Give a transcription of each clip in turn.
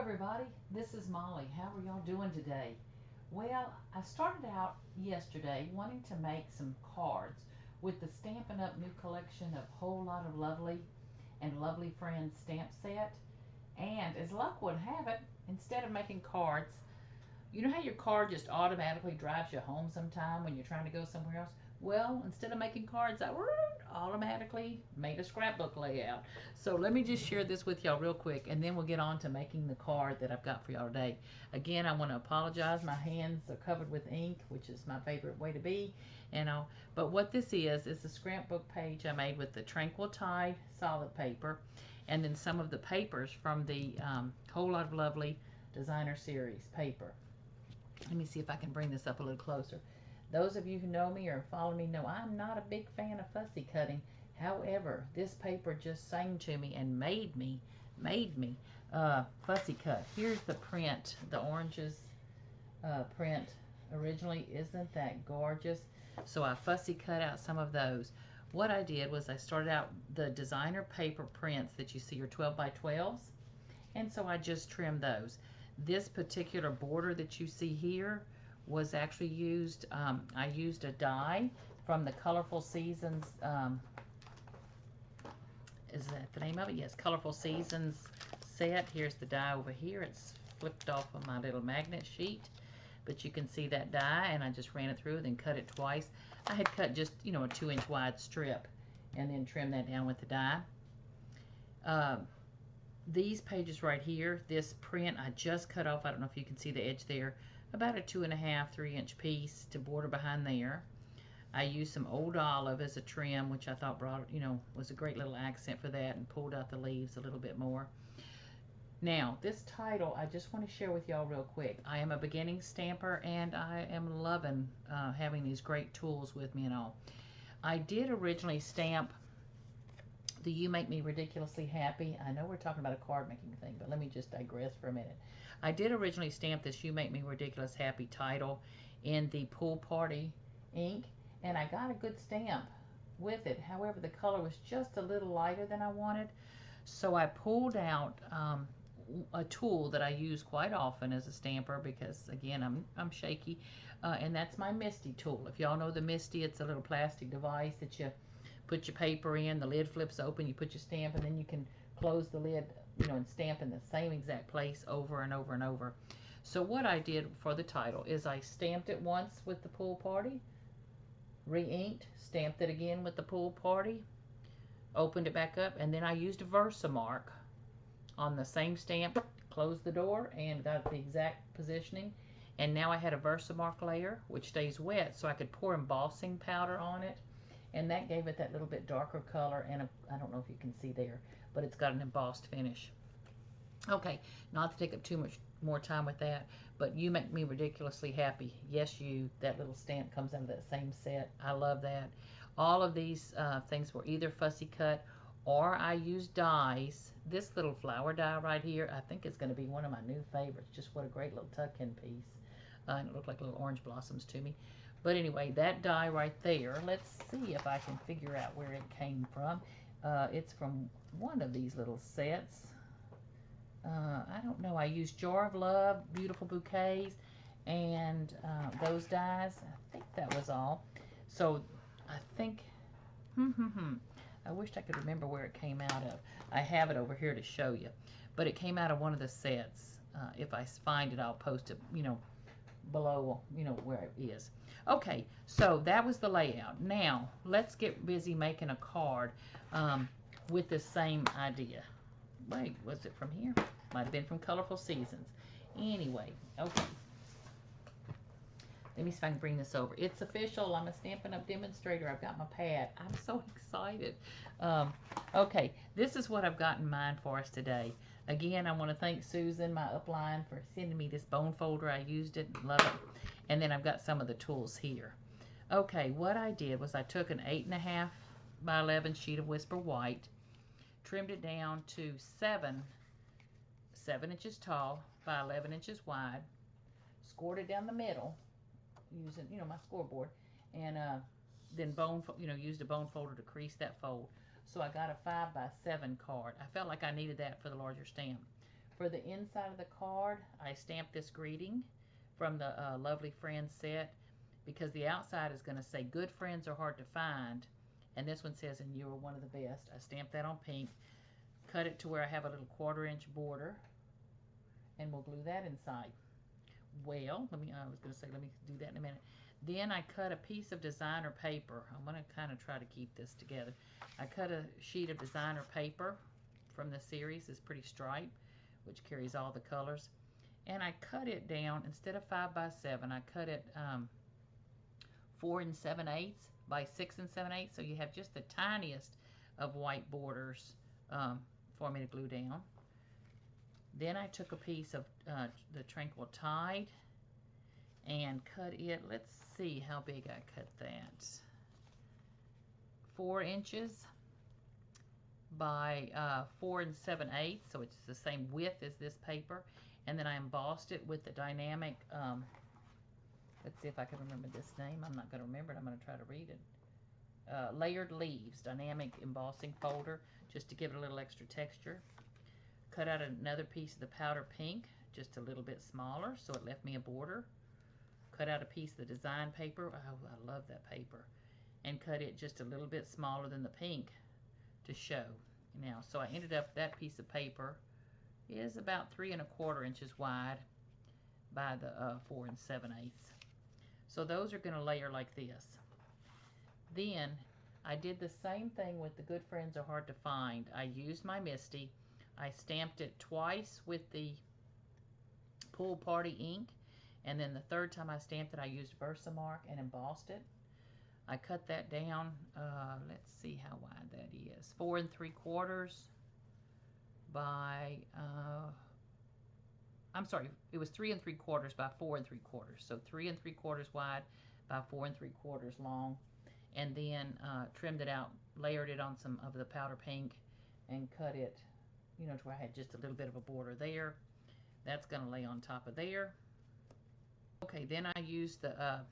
everybody, this is Molly. How are y'all doing today? Well, I started out yesterday wanting to make some cards with the Stampin' Up! New collection of Whole Lot of Lovely and Lovely Friends stamp set. And as luck would have it, instead of making cards, you know how your car just automatically drives you home sometime when you're trying to go somewhere else? Well, instead of making cards, I automatically made a scrapbook layout. So let me just share this with y'all real quick, and then we'll get on to making the card that I've got for y'all today. Again, I want to apologize. My hands are covered with ink, which is my favorite way to be. But what this is a scrapbook page I made with the Tranquil Tide solid paper, and then some of the papers from the Whole Lot of Lovely Designer Series paper. Let me see if I can bring this up a little closer. Those of you who know me or follow me know I'm not a big fan of fussy cutting. However, this paper just sang to me and made me fussy cut. Here's the print, the oranges print originally. Isn't that gorgeous? So I fussy cut out some of those. What I did was I started out the designer paper prints that you see are 12 by 12s, and so I just trimmed those. This particular border that you see here was actually used, I used a die from the Colorful Seasons, is that the name of it? Yes, Colorful Seasons set. Here's the die over here. It's flipped off of my little magnet sheet, but you can see that die, and I just ran it through, then cut it twice. I had cut just, a 2-inch wide strip, and then trimmed that down with the die. These pages right here, this print I just cut off. I don't know if you can see the edge there. About a 2.5, 3-inch piece to border behind there. I used some old olive as a trim, which I thought brought, was a great little accent for that, and pulled out the leaves a little bit more. Now, this title, I just want to share with y'all real quick. I am a beginning stamper, and I am loving having these great tools with me and all. I did originally stamp the You Make Me Ridiculously Happy. I know we're talking about a card making thing, but let me just digress for a minute. I did originally stamp this You Make Me Ridiculous Happy title in the Pool Party ink, and I got a good stamp with it. However, the color was just a little lighter than I wanted, so I pulled out a tool that I use quite often as a stamper because, again, I'm shaky, and that's my Misty tool. If y'all know the Misty, it's a little plastic device that you put your paper in, the lid flips open, you put your stamp, and then you can close the lid, and stamp in the same exact place over and over and over. So what I did for the title is I stamped it once with the Pool Party, re-inked, stamped it again with the Pool Party, opened it back up, and then I used a Versamark on the same stamp, closed the door, and got the exact positioning. And now I had a Versamark layer, which stays wet, so I could pour embossing powder on it, and that gave it that little bit darker color, and I don't know if you can see there, but it's got an embossed finish. Okay, not to take up too much more time with that, but You Make Me Ridiculously Happy. Yes, you. That little stamp comes out of that same set. I love that. All of these things were either fussy cut or I used dies. This little flower die right here, I think it's going to be one of my new favorites. Just what a great little tuck-in piece. And it looked like little orange blossoms to me. But anyway, that die right there, let's see if I can figure out where it came from. It's from one of these little sets. I don't know. I used Jar of Love, Beautiful Bouquets, and those dies. I think that was all. So I think, I wished I could remember where it came out of. I have it over here to show you. But it came out of one of the sets. If I find it, I'll post it, below, where it is. Okay, so that was the layout. Now, let's get busy making a card with the same idea. Wait, was it from here? Might have been from Colorful Seasons. Anyway, okay. Let me see if I can bring this over. It's official. I'm a Stampin' Up! Demonstrator. I've got my pad. I'm so excited. Okay, this is what I've got in mind for us today. Again, I want to thank Susan, my upline, for sending me this bone folder. I used it. Love it. And then I've got some of the tools here. Okay, what I did was I took an 8.5 by 11 sheet of Whisper White, trimmed it down to 7 inches tall by 11 inches wide, scored it down the middle using, my scoreboard, and then used a bone folder to crease that fold. So I got a 5 by 7 card. I felt like I needed that for the larger stamp. For the inside of the card, I stamped this greeting from the Lovely Friends set, because the outside is going to say, good friends are hard to find. And this one says, and you are one of the best. I stamped that on pink, cut it to where I have a little 1/4-inch border, and we'll glue that inside. Well, I was going to say, let me do that in a minute. Then I cut a piece of designer paper. I'm going to kind of try to keep this together. I cut a sheet of designer paper from the series. It's pretty stripe, which carries all the colors. And I cut it down, instead of 5 by 7, I cut it 4 7/8 by 6 7/8. So you have just the tiniest of white borders for me to glue down. Then I took a piece of the Tranquil Tide and cut it. Let's see how big I cut that. 4 inches by 4 7/8, so it's the same width as this paper. And then I embossed it with the dynamic, let's see if I can remember this name. I'm not going to remember it. I'm going to try to read it. Layered Leaves, dynamic embossing folder, just to give it a little extra texture. Cut out another piece of the powder pink, just a little bit smaller, so it left me a border. Cut out a piece of the design paper. Oh, I love that paper. And cut it just a little bit smaller than the pink to show. Now, so I ended up, that piece of paper is about 3 1/4 inches wide by the 4 7/8. So those are going to layer like this. Then I did the same thing with the Good Friends Are Hard to Find. I used my Misty. I stamped it twice with the Pool Party ink, and then the third time I stamped it, I used Versamark and embossed it. I cut that down, let's see how wide that is, 4 3/4 by, I'm sorry, it was 3 3/4 by 4 3/4, so 3 3/4 wide by 4 3/4 long, and then trimmed it out, layered it on some of the powder pink, and cut it, you know, to where I had just a little bit of a border there. That's going to lay on top of there. Okay, then I used the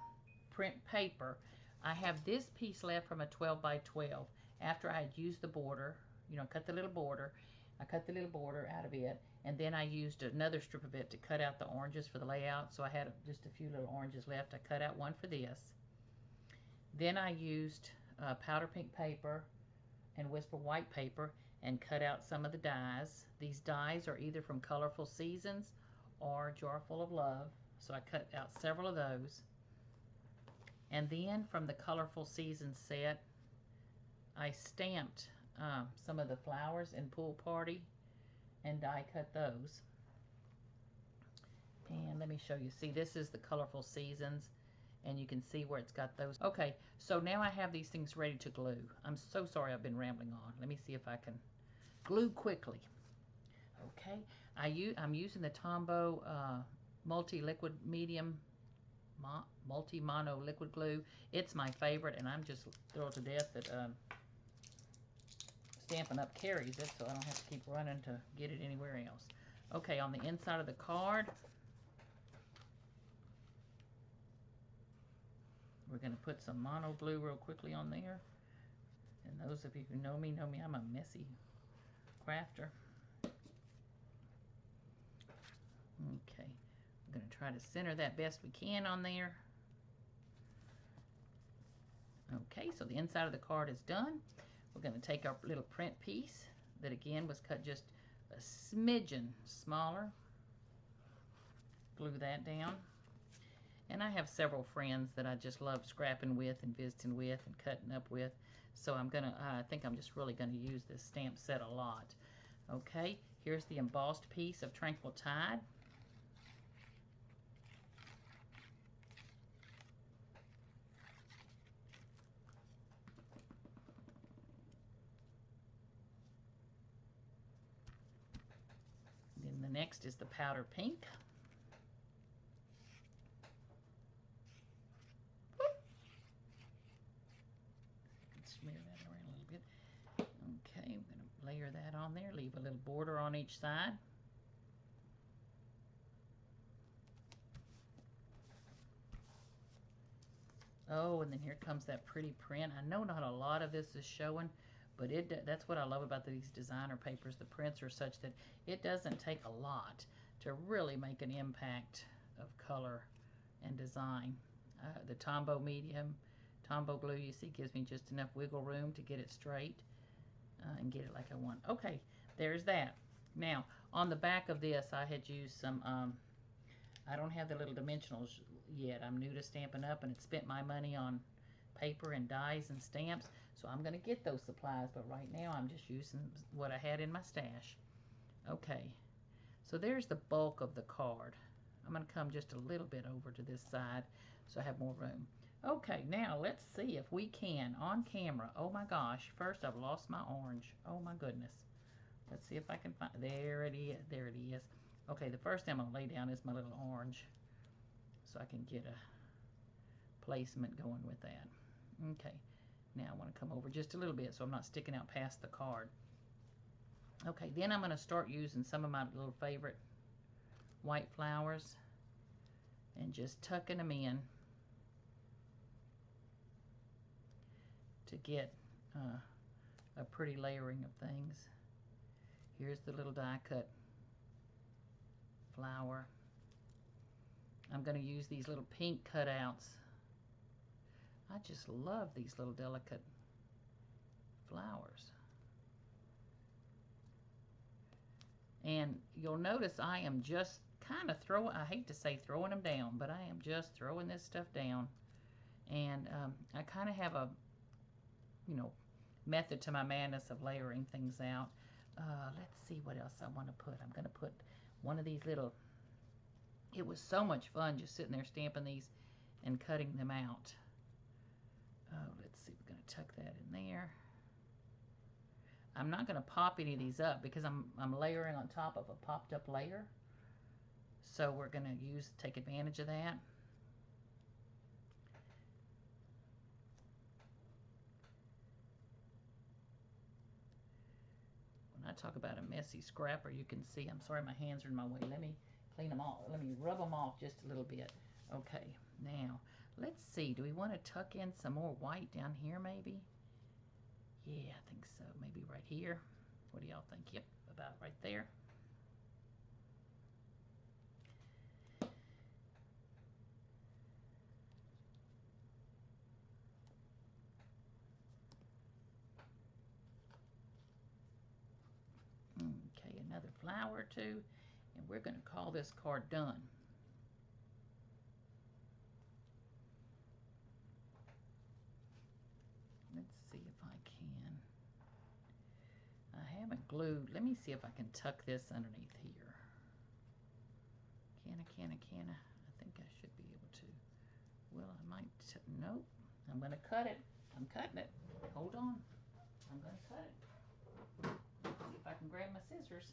print paper. I have this piece left from a 12 by 12. After I had used the border, you know, cut the little border, I cut the little border out of it, and then I used another strip of it to cut out the oranges for the layout. So I had just a few little oranges left. I cut out one for this. Then I used powder pink paper and Whisper White paper and cut out some of the dies. These dies are either from Colorful Seasons or Jar Full of Love. So I cut out several of those. And then from the Colorful Seasons set, I stamped some of the flowers in Pool Party and die cut those. And let me show you. See, this is the Colorful Seasons, and you can see where it's got those. Okay, so now I have these things ready to glue. I'm so sorry I've been rambling on. Let me see if I can glue quickly. Okay, I'm using the Tombow multi-liquid medium multi-mono liquid glue. It's my favorite, and I'm just thrilled to death that Stampin' Up carries it, so I don't have to keep running to get it anywhere else. Okay, on the inside of the card, we're going to put some mono glue real quickly on there. And those of you who know me, I'm a messy crafter. Okay, I'm going to try to center that best we can on there. Okay, so the inside of the card is done. We're going to take our little print piece that again was cut just a smidgen smaller. Glue that down. And I have several friends that I just love scrapping with and visiting with and cutting up with. So I think I'm just really going to use this stamp set a lot. Okay, here's the embossed piece of Tranquil Tide. Then the next is the powder pink. Smear that around a little bit. Okay, I'm going to layer that on there, leave a little border on each side. Oh, and then here comes that pretty print. I know not a lot of this is showing, But that's what I love about these designer papers. The prints are such that it doesn't take a lot to really make an impact of color and design. The Tombow medium, Tombow glue, you see, gives me just enough wiggle room to get it straight and get it like I want. Okay, there's that. Now, on the back of this, I had used some, I don't have the little dimensionals yet. I'm new to Stampin' Up! And had spent my money on paper and dies and stamps, so I'm going to get those supplies, but right now I'm just using what I had in my stash. Okay, so there's the bulk of the card. I'm going to come just a little bit over to this side so I have more room. Okay, now let's see if we can, on camera, oh my gosh, first I've lost my orange, oh my goodness. Let's see if I can find, there it is, there it is. Okay, the first thing I'm going to lay down is my little orange so I can get a placement going with that. Okay, now I want to come over just a little bit so I'm not sticking out past the card. Okay, then I'm going to start using some of my little favorite white flowers and just tucking them in to get a pretty layering of things. Here's the little die cut flower. I'm going to use these little pink cutouts. I just love these little delicate flowers. And you'll notice I am just kind of throwing, I hate to say throwing them down, but I am just throwing this stuff down. And I kind of have a, you know, method to my madness of layering things out. Let's see what else I want to put. I'm going to put one of these little, it was so much fun just sitting there stamping these and cutting them out. Let's see, we're going to tuck that in there. I'm not going to pop any of these up because I'm layering on top of a popped up layer. So we're going to take advantage of that. When I talk about a messy scrapper, you can see, I'm sorry my hands are in my way. Let me clean them off. Let me rub them off just a little bit. Okay, now let's see. Do we want to tuck in some more white down here maybe? Yeah, I think so. Maybe right here. What do y'all think? Yep, about right there. Okay, another flower or two, and we're going to call this card done. Let's see if I can. I haven't glued. Let me see if I can tuck this underneath here. Can I? I think I should be able to. Well, I might. Nope. I'm going to cut it. I'm cutting it. Hold on. I'm going to cut it. Let's see if I can grab my scissors.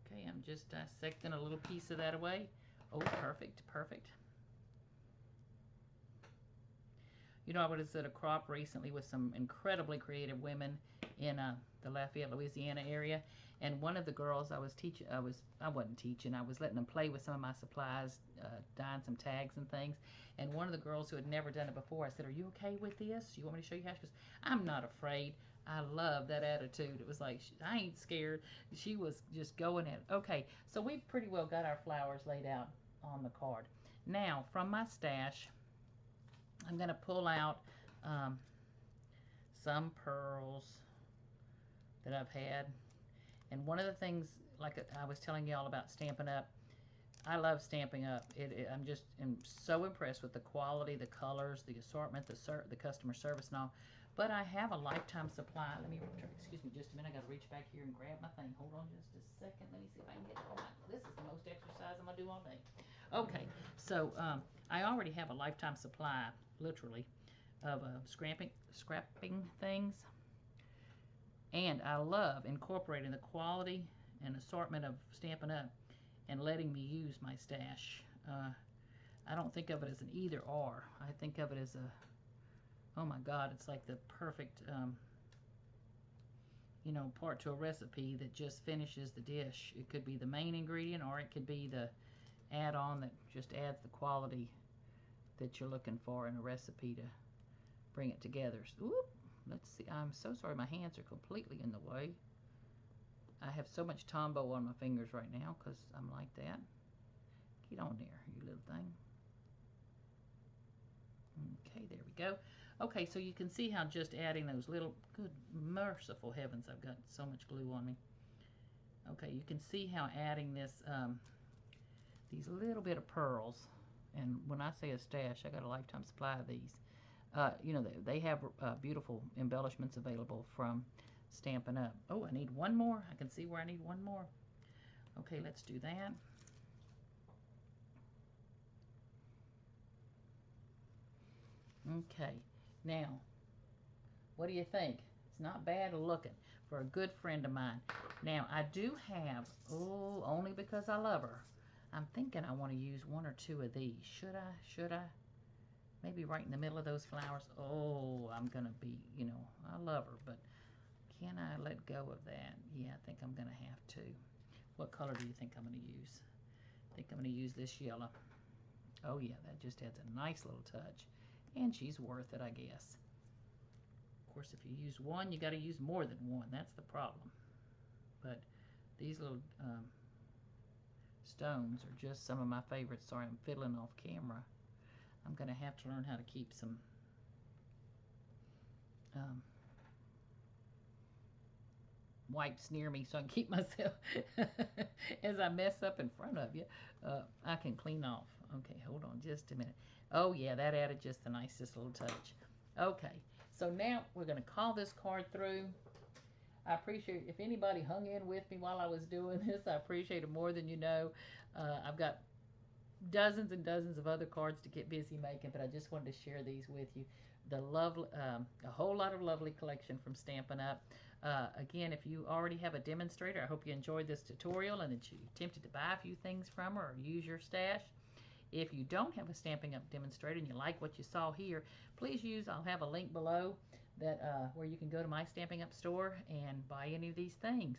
Okay, I'm just dissecting a little piece of that away. Oh, perfect, perfect. You know, I was at a crop recently with some incredibly creative women in the Lafayette, Louisiana area, and one of the girls I was teaching, I wasn't teaching, I was letting them play with some of my supplies, dyeing some tags and things, and one of the girls who had never done it before, I said, "Are you okay with this? You want me to show you how?" She goes, "I'm not afraid." I love that attitude. It was like, I ain't scared. She was just going at it. Okay, so we've pretty well got our flowers laid out on the card. Now, from my stash, I'm going to pull out some pearls that I've had. And one of the things, like I was telling you all about Stampin' Up, I love Stampin' Up. I'm so impressed with the quality, the colors, the assortment, the customer service and all. But I have a lifetime supply. Let me, excuse me just a minute. I got to reach back here and grab my thing. Hold on just a second. Let me see if I can get it. Oh, this is the most exercise I'm going to do all day. Okay, so I already have a lifetime supply, literally, of scrapping things. And I love incorporating the quality and assortment of Stampin' Up! And letting me use my stash. I don't think of it as an either or. I think of it as a, oh my God, it's like the perfect, you know, part to a recipe that just finishes the dish. It could be the main ingredient or it could be the add-on that just adds the quality that you're looking for in a recipe to bring it together. Oop, let's see. I'm so sorry. My hands are completely in the way. I have so much Tombow on my fingers right now because I'm like that. Get on there, you little thing. Okay, there we go. Okay, so you can see how just adding those little, good merciful heavens, I've got so much glue on me. Okay, you can see how adding this, these little bit of pearls, and when I say a stash, I got a lifetime supply of these. You know, they have beautiful embellishments available from Stampin' Up. Oh, I need one more. I can see where I need one more. Okay, let's do that. Okay, now, what do you think? It's not bad looking for a good friend of mine. Now, I do have, oh, only because I love her, I'm thinking I want to use one or two of these. Should I? Should I? Maybe right in the middle of those flowers. Oh, I'm going to be, you know, I love her, but can I let go of that? Yeah, I think I'm going to have to. What color do you think I'm going to use? I think I'm going to use this yellow. Oh, yeah, that just adds a nice little touch. And she's worth it, I guess. Of course, if you use one, you got to use more than one. That's the problem. But these little stones are just some of my favorites. Sorry, I'm fiddling off camera. I'm going to have to learn how to keep some wipes near me so I can keep myself, as I mess up in front of you, I can clean off. Okay, hold on just a minute. Oh yeah, that added just the nicest little touch. Okay, so now we're going to call this card through. I appreciate if anybody hung in with me while I was doing this. I appreciate it more than you know. I've got dozens and dozens of other cards to get busy making, but I just wanted to share these with you. The lovely, a whole lot of lovely collection from Stampin' Up. Again, if you already have a demonstrator, I hope you enjoyed this tutorial and that you're tempted to buy a few things from her or use your stash. If you don't have a Stampin' Up demonstrator and you like what you saw here, please use, I'll have a link below that where you can go to My Stampin' Up store and buy any of these things.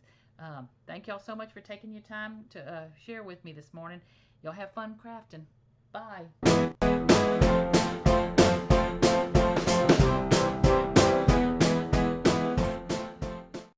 Thank y'all so much for taking your time to share with me this morning. Y'all have fun crafting. Bye.